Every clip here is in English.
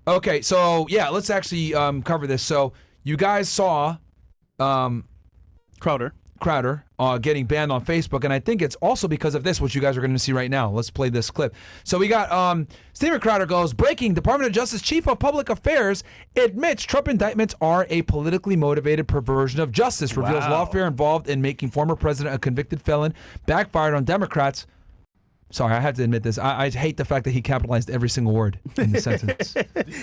Okay, so yeah, let's actually cover this. So you guys saw Crowder getting banned on Facebook, and I think it's also because of this, which you guys are going to see right now. Let's play this clip. So we got Steven Crowder goes, breaking, Department of Justice Chief of Public Affairs admits Trump indictments are a politically motivated perversion of justice, reveals lawfare involved in making former president a convicted felon, backfired on Democrats. Sorry, I have to admit this. I hate the fact that he capitalized every single word in the sentence.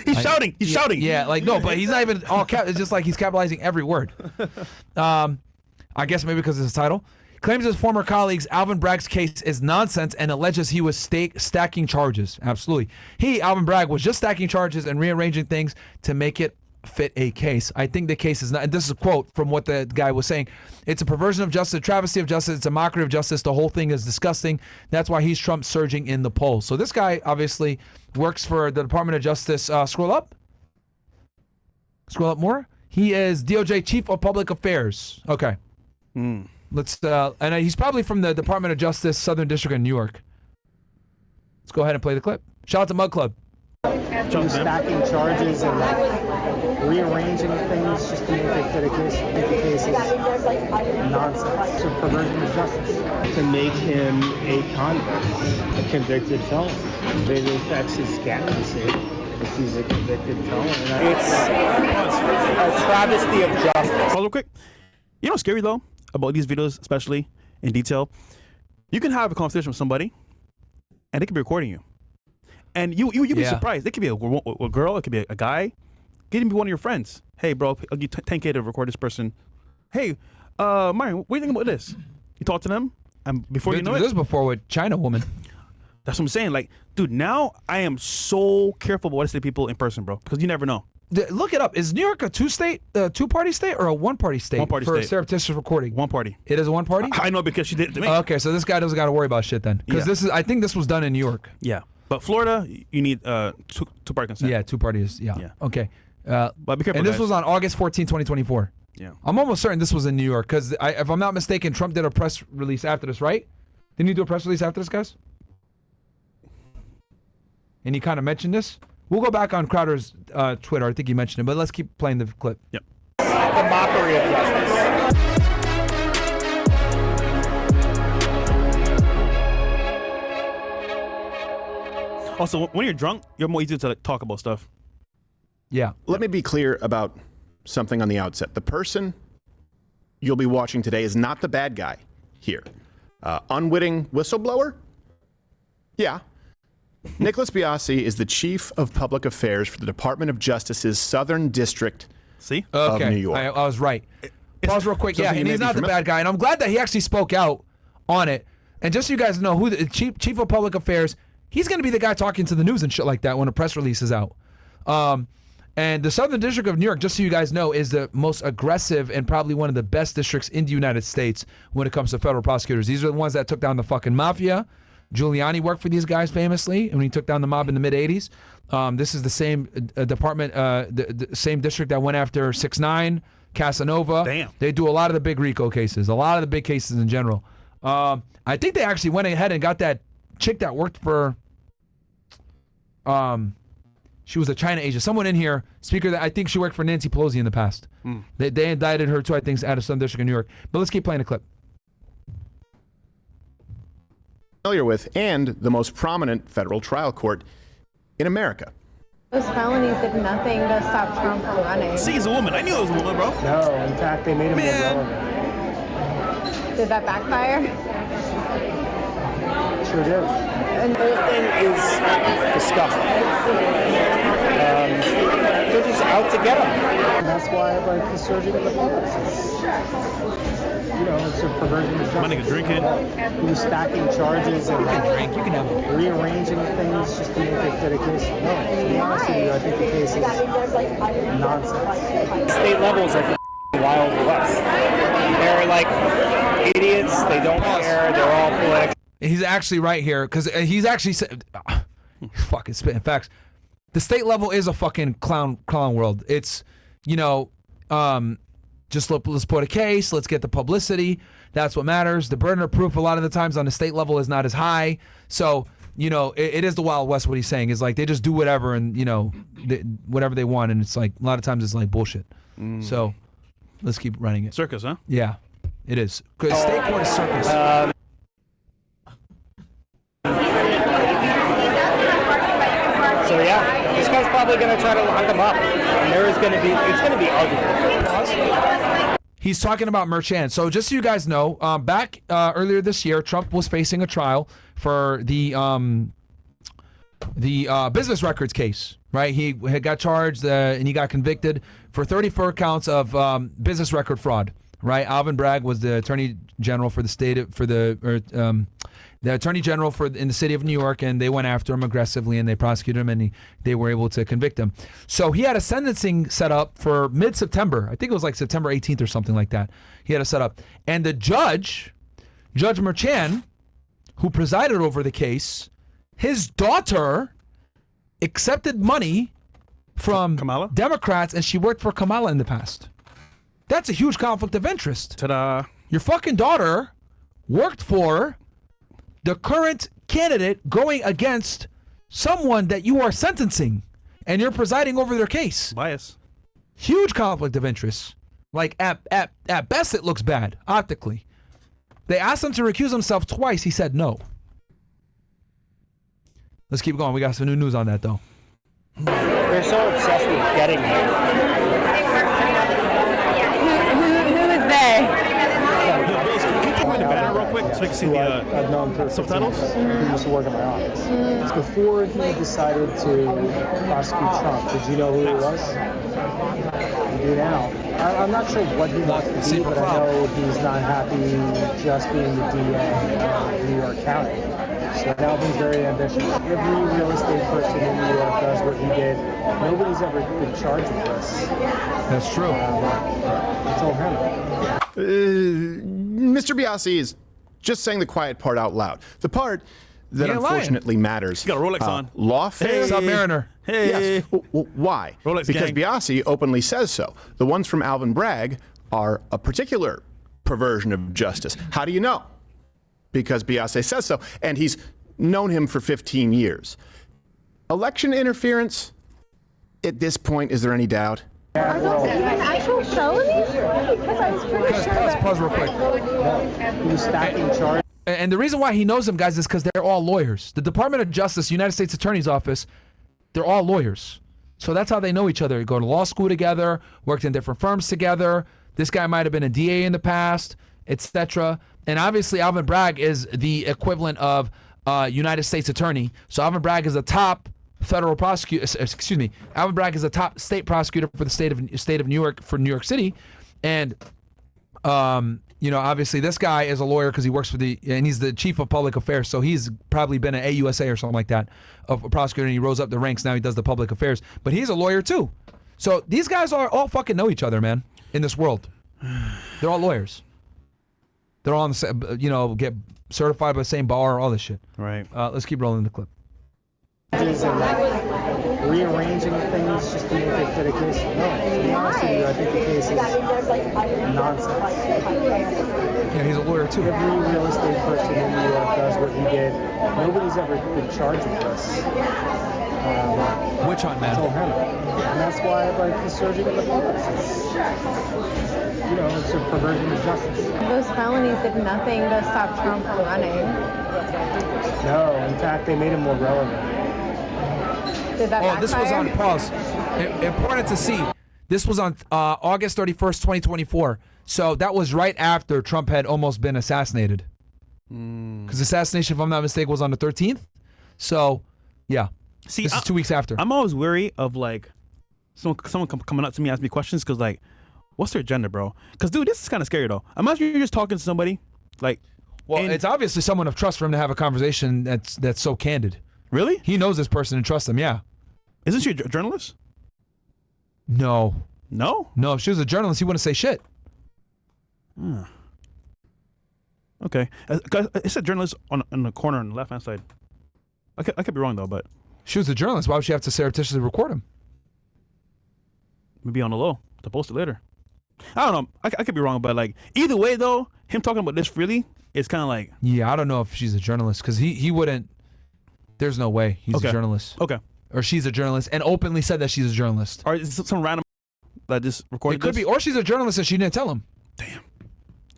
He's shouting. He's shouting. Yeah, like, no, but he's not even all cap. It's just like he's capitalizing every word. I guess maybe because of his title. Claims his former colleagues Alvin Bragg's case is nonsense and alleges he was stacking charges. Absolutely. He, Alvin Bragg, was just stacking charges and rearranging things to make it fit a case. I think the case is not, and this is a quote from what the guy was saying, it's a perversion of justice, a travesty of justice, it's a mockery of justice. The whole thing is disgusting. That's why he's Trump surging in the polls. So this guy obviously works for the Department of Justice. Scroll up more. He is DOJ Chief of Public Affairs. Okay. Let's and he's probably from the Department of Justice, Southern District of New York. Let's go ahead and play the clip. Shout out to Mug Club. Stacking charges and rearranging things just to make it fit a case. I think the case is nonsense. It's a perversion of justice. To make him a convict, a convicted felon. It affects his candidacy if he's a convicted felon. It's a travesty of justice. Pause real quick. You know what's scary though about these videos, especially in detail? You can have a conversation with somebody, and they could be recording you. And you'd be surprised. It could be a girl, it could be a guy, it could even be one of your friends. Hey, bro, I'll give you 10K to record this person. Hey, Myron, what do you think about this? You talk to them, and before you know it. This before with China woman. That's what I'm saying. Like, dude, now I am so careful about what I say to people in person, bro, because you never know. Look it up. Is New York a two-party state or a one-party state? One-party for state. surreptitious recording? One party. It is a one-party? I know because she did it to me. Okay, so this guy doesn't got to worry about shit then. Because I think this was done in New York. Yeah. But Florida, you need two-party consent. Yeah, two parties. Yeah. Okay. But be careful, and this guys. was on August 14, 2024. Yeah. I'm almost certain this was in New York because if I'm not mistaken, Trump did a press release after this, right? Didn't he do a press release after this, guys? And he kind of mentioned this. We'll go back on Crowder's Twitter. I think he mentioned it, but let's keep playing the clip. Yep. The mockery of justice. Also, when you're drunk, you're more easy to talk about stuff. Yeah. Let me be clear about something on the outset. The person you'll be watching today is not the bad guy here. Unwitting whistleblower? Yeah. Nicholas Biasi is the Chief of Public Affairs for the Department of Justice's Southern District of New York. I was right. Pause real quick. Yeah, and he's not the bad guy. And I'm glad that he actually spoke out on it. And just so you guys know, who the Chief of Public Affairs, he's going to be the guy talking to the news and shit like that when a press release is out. And the Southern District of New York, just so you guys know, is the most aggressive and probably one of the best districts in the United States when it comes to federal prosecutors. These are the ones that took down the fucking mafia. Giuliani worked for these guys famously when he took down the mob in the mid-'80s. This is the same department, the same district that went after 6ix9ine, Casanova. Damn. They do a lot of the big RICO cases, a lot of the big cases in general. I think they actually went ahead and got that chick that worked for, she was a China agent. Someone in here, speaker, that I think she worked for Nancy Pelosi in the past. They indicted her too, I think, out of some district in New York. But let's keep playing the clip. Familiar with, and the most prominent federal trial court in America. Those felonies did nothing to stop Trump from running. See, he's a woman. I knew it was a woman, bro. No, in fact, they made him more relevant. Did that backfire? Sure did. And The whole thing is disgusting. They're just out to get him. And that's why like the surging in the polls. It's a perversion of justice. My nigga drinking. He was stacking charges and You can have it. rearranging things just to make it fit a case. No, to be honest with you, I think the case is nonsense. State levels are Wild West. They're like idiots. They don't care. They're all political. He's actually right here because he's actually said, fucking spitting facts. The state level is a fucking clown world. It's, just let's put a case, let's get the publicity. That's what matters. The burden of proof a lot of the times on the state level is not as high. So you know, it is the Wild West. What he's saying is like they just do whatever and, you know, whatever they want, and it's like a lot of times it's like bullshit. So let's keep running it. Circus, huh? Yeah, it is. 'Cause state court is circus. So yeah, this guy's probably going to try to lock him up, and it's going to be ugly. He's talking about Merchant. So just so you guys know, back earlier this year, Trump was facing a trial for the business records case, right? He had got charged and he got convicted for 34 counts of business record fraud, right? Alvin Bragg was the attorney general for the state the attorney general in the city of New York, and they went after him aggressively and they prosecuted him, and they were able to convict him. So he had a sentencing set up for mid-September. I think it was like September 18th or something like that. He had a set up, and the Judge Merchan, who presided over the case, his daughter accepted money from Kamala? Democrats, and she worked for Kamala in the past. That's a huge conflict of interest. Ta-da. Your fucking daughter worked for the current candidate going against someone that you are sentencing, and you're presiding over their case. Bias. Huge conflict of interest. Like at best, it looks bad optically. They asked him to recuse himself twice. He said no. Let's keep going. We got some new news on that though. They're so obsessed with getting there. Who is they? Can you point the banner real quick so we can see I've known for 15 subtitles? years, who used to work in my office. Before he decided to prosecute Trump, did you know who he was? You do now. I'm not sure what he wants to be, but I know he's not happy just being the DA of New York County. So Alvin's very ambitious. Every real estate person in New York does what he did. Nobody's ever been charged with this That's true. until him. Mr. Biasi is just saying the quiet part out loud. The part that He ain't lying. unfortunately matters. Got a Rolex on. Lawfare. Submariner. Hey. Yes. Why? Rolex Because gang. Biasi openly says so. The ones from Alvin Bragg are a particular perversion of justice. How do you know? Because Biasi says so, and he's known him for 15 years. Election interference, at this point, is there any doubt? Are those even actual felonies? Because I was pretty sure that... Pause real quick. He was stacking charges. And the reason why he knows them, guys, is because they're all lawyers. The Department of Justice, United States Attorney's Office, they're all lawyers. So that's how they know each other. They go to law school together, worked in different firms together. This guy might have been a DA in the past, etc. And obviously, Alvin Bragg is the equivalent of United States Attorney. So Alvin Bragg is a top federal prosecutor. Excuse me. Alvin Bragg is a top state prosecutor for the state of New York, for New York City, and you know, obviously this guy is a lawyer because he works for and he's the chief of public affairs. So he's probably been an AUSA or something like that of a prosecutor, and he rose up the ranks. Now he does the public affairs, but he's a lawyer too. So these guys are all fucking know each other, man. In this world, they're all lawyers. They're all on the same, you know, get certified by the same bar, all this shit. Right. Let's keep rolling the clip. And like rearranging things just to make it fit a case. No, to be honest with you, I think the case is nonsense. Yeah, he's a lawyer too. Every real estate person in New York does what he did. Nobody's ever been charged with this. Witch hunt, Until man. him. And that's why like he's surging in the polls. It's a perversion of justice. Those felonies did nothing to stop Trump from running. No, in fact, they made him more relevant. Did that Oh, this was on pause. Important to see. This was on August 31st, 2024. So that was right after Trump had almost been assassinated. Because assassination, if I'm not mistaken, was on the 13th. So, yeah. See, this is 2 weeks after. I'm always wary of like someone coming up to me, ask me questions, because like, what's their agenda, bro? Because dude, this is kind of scary though. Imagine you're just talking to somebody, like, well, it's obviously someone of trust for him to have a conversation that's so candid. really? He knows this person and trusts him. Yeah. Isn't she a journalist? No. No. If she was a journalist, he wouldn't say shit. Okay. It's a journalist on the corner on the left hand side. I could be wrong though, but If she was a journalist, why would she have to surreptitiously record him? maybe on the low to post it later. I don't know. I could be wrong, but like either way though, him talking about this freely is kind of like, Yeah, I don't know if she's a journalist because he wouldn't. There's no way he's a journalist. Okay. Or she's a journalist and openly said that she's a journalist. Or is it some random that just recorded It could this? be, or she's a journalist and she didn't tell him. Damn.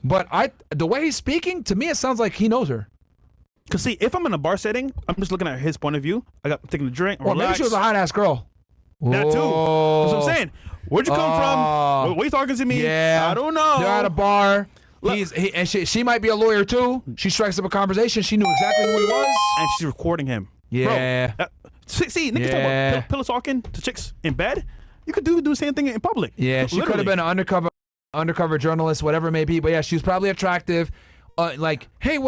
But the way he's speaking, to me, it sounds like he knows her. Because see, if I'm in a bar setting, I'm just looking at his point of view. I got taking a drink. Well, maybe she was a hot ass girl. That too. That's what I'm saying. Where'd you come from? What are you talking to me? Yeah, I don't know. They're at a bar. And she might be a lawyer too. She strikes up a conversation. She knew exactly who he was. And she's recording him. Yeah. Bro, see, niggas talking about pillow talking to chicks in bed. You could do the same thing in public. Yeah, she could have been an undercover journalist, whatever it may be. But yeah, she was probably attractive. Like, hey,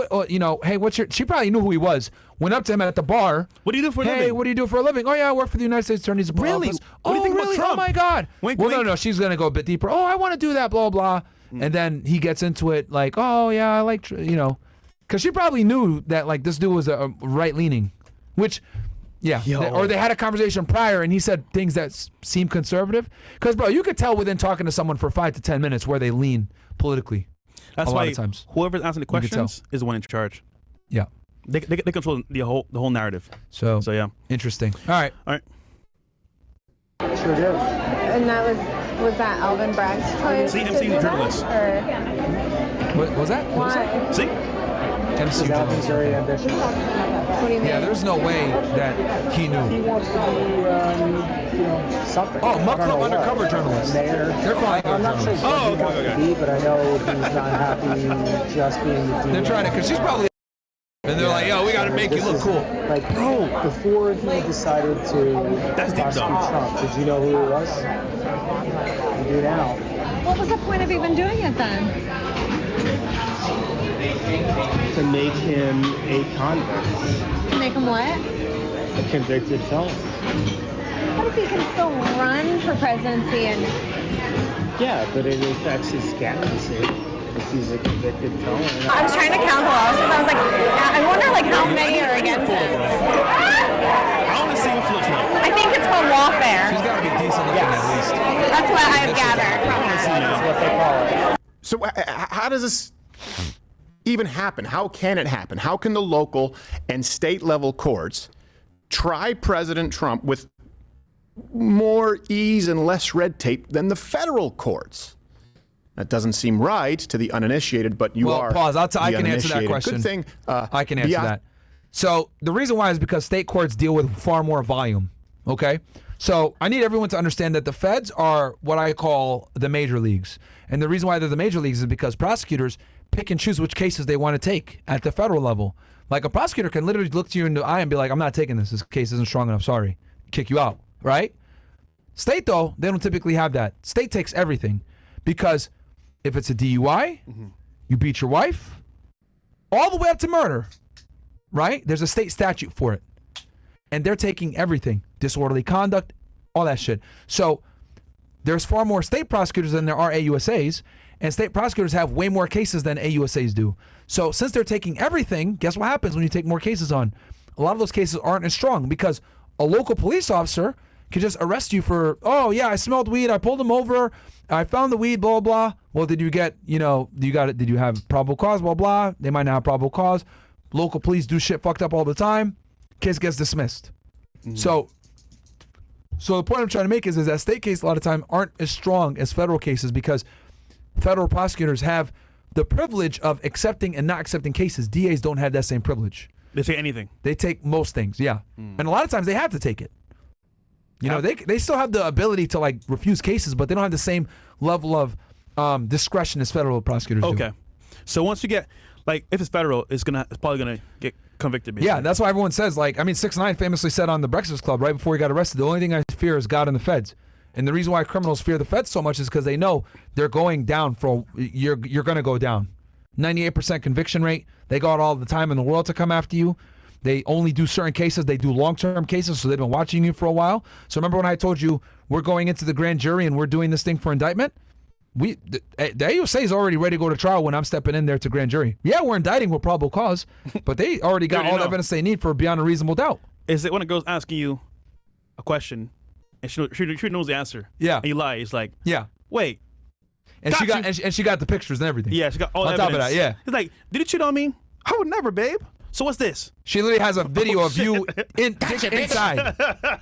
hey, what's your? She probably knew who he was. Went up to him at the bar. What do you do for a living? Hey, what do you do for a living? Oh yeah, I work for the United States Attorney's Really? Office. What do you think about really? Trump? Oh my God. Wink, well, wink. no, she's gonna go a bit deeper. Oh, I want to do that. Blah blah. And then he gets into it like, oh yeah, I like because she probably knew that like this dude was a right leaning, which. Yeah, or they had a conversation prior, and he said things that seem conservative. Because, bro, you could tell within talking to someone for 5 to 10 minutes where they lean politically. That's a why lot of times. Whoever's answering the questions is the one in charge. Yeah, they control the whole narrative. So yeah, interesting. All right. Sure do. And that was that Alvin Bragg's choice? See, to MC do that, journalist. or What was that? What was that? why? See, MC That was journalist. very ambitious. What do you mean? Yeah, there's no way that he He knew. wants to be, something. Oh, I don't know what. undercover journalist. Mayor. They're calling him I'm not sure journalist. what Oh, he wants okay. to be, but I know he's not happy just being the DA. They're trying to, because she's probably. And they're like, yo, we got to make you This look is, cool. Like, before he decided to That's deep, prosecute though. Trump, did you know who he was? You do now. What was the point of even doing it then? To make him a convict, Make him what? a convicted felon. What if he can still run for presidency and Yeah, but it affects his candidacy if he's a convicted felon. I was trying to count the laws because I was like, I wonder like how many are against him. I want to see what she looks like. I think it's called lawfare. She's got to be decent looking at least. That's what I've gathered from that. That's what they call it. So how does this even happen? How can it happen? How can the local and state level courts try President Trump with more ease and less red tape than the federal courts? That doesn't seem right to the uninitiated, but you are. Pause. I the can answer that uninitiated. question. Good thing. I can answer that. So the reason why is because state courts deal with far more volume. Okay? So I need everyone to understand that the feds are what I call the major leagues. And the reason why they're the major leagues is because prosecutors pick and choose which cases they want to take at the federal level. Like a prosecutor can literally look to you in the eye and be like, I'm not taking this. This case isn't strong enough. Sorry. Kick you out. Right? State, though, they don't typically have that. State takes everything because if it's a DUI, you beat your wife, all the way up to murder, right? There's a state statute for it. And they're taking everything. Disorderly conduct, all that shit. So there's far more state prosecutors than there are AUSAs, and state prosecutors have way more cases than AUSAs do. So since they're taking everything, guess what happens when you take more cases on? A lot of those cases aren't as strong because a local police officer could just arrest you for, oh yeah, I smelled weed, I pulled him over, I found the weed, blah, blah. Well, did you get, did you have probable cause, blah, blah. They might not have probable cause. Local police do shit fucked up all the time. Case gets dismissed. So the point I'm trying to make is that state cases a lot of time aren't as strong as federal cases because federal prosecutors have the privilege of accepting and not accepting cases. DAs don't have that same privilege. They say anything. They take most things, yeah. And a lot of times they have to take it. They still have the ability to like refuse cases, but they don't have the same level of discretion as federal prosecutors do. Okay. So once you get, like, if it's federal, it's probably gonna get convicted. Basically. Yeah, that's why everyone says, like, 6ix9ine famously said on the Breakfast Club right before he got arrested, the only thing I fear is God and the feds. And the reason why criminals fear the feds so much is because they know they're going down you're going to go down. 98% conviction rate. They got all the time in the world to come after you. They only do certain cases. They do long-term cases, so they've been watching you for a while. So remember when I told you we're going into the grand jury and we're doing this thing for indictment? The AUSA is already ready to go to trial when I'm stepping in there to grand jury. Yeah, we're indicting with probable cause, but they already got all the evidence they need for beyond a reasonable doubt. Is it when a girl's asking you a question and she knows the answer? Yeah. And you lie. It's like, yeah. Wait. And she got the pictures and everything. Yeah, she got all on evidence. top of that. Yeah. It's like, did you cheat on me? I would never, babe. So what's this? She literally has a video of you inside.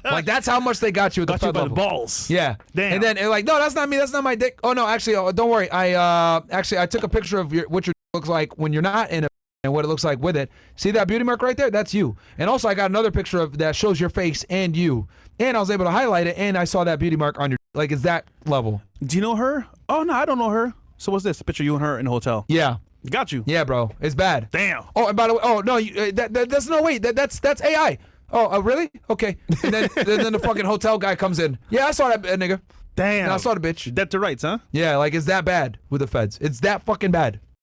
Like that's how much they got you at the Got you fed by the level. balls. Yeah. Damn. And then they're like, no, that's not me. That's not my dick. Oh no, actually, don't worry. I took a picture of what your dick looks like when you're not in it and what it looks like with it. See that beauty mark right there? That's you. And also, I got another picture of that shows your face and you. And I was able to highlight it, and I saw that beauty mark on your. Like, it's that level. Do you know her? Oh no, I don't know her. So what's this? A picture of you and her in the hotel. Yeah. Got you. Yeah, bro. It's bad. Damn. Oh, and by the way, oh no, that's no wait. That's AI. Oh, really? Okay. And then the fucking hotel guy comes in. Yeah, I saw that nigga. Damn. And I saw the bitch. Dead to rights, huh? Yeah, like it's that bad with the feds. It's that fucking bad.